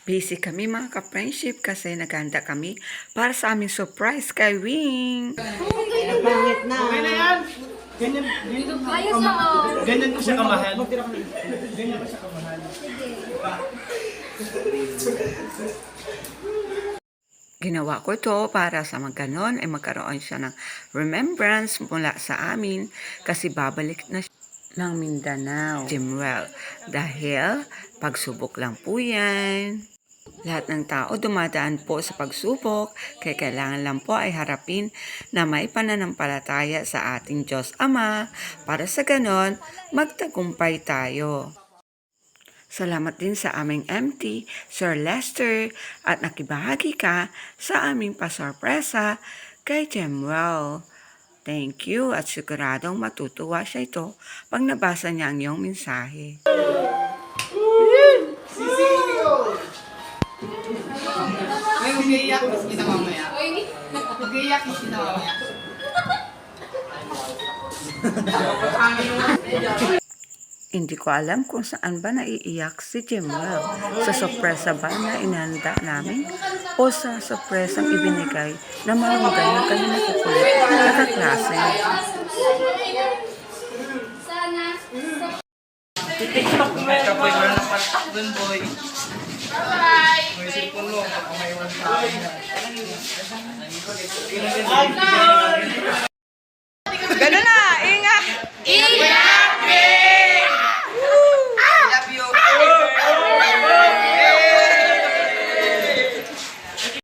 Busy kami mga ka-friendship kasi naghanda kami para sa aming surprise kay Wing. Pangit na. Okay na yan. Ganyan, Ayos lang oh. ganyan ko siya kamahal. Ganyan ko siya kamahal. Ginawa ko ito para sa magkanon ay magkaroon siya ng remembrance mula sa amin kasi babalik na siya ng Mindanao. Jimwell, dahil pagsubok lang po yan. Lahat ng tao dumadaan po sa pagsubok, kaya kailangan lang po ay harapin na may pananampalataya sa ating Diyos Ama para sa ganon magtagumpay tayo. Salamat din sa aming MT, Sir Lester, at nakibahagi ka sa aming pasorpresa kay Jemwell. Thank you at siguradong matutuwa siya ito pag nabasa niya ang iyong mensahe. Ay, mag-iiyak. Mas kita mamaya. Mag-iiyak. Mas kita mamaya. Hindi ko alam kung saan ba naiiyak si Jemwell. Sa sorpresa ba na inanda namin o sa sorpresang ibinigay na mahusay ng kanyang nakukulit na kaklase. Ito po yung napatak dun, boy. May cellphone mo, baka may 1,000 na.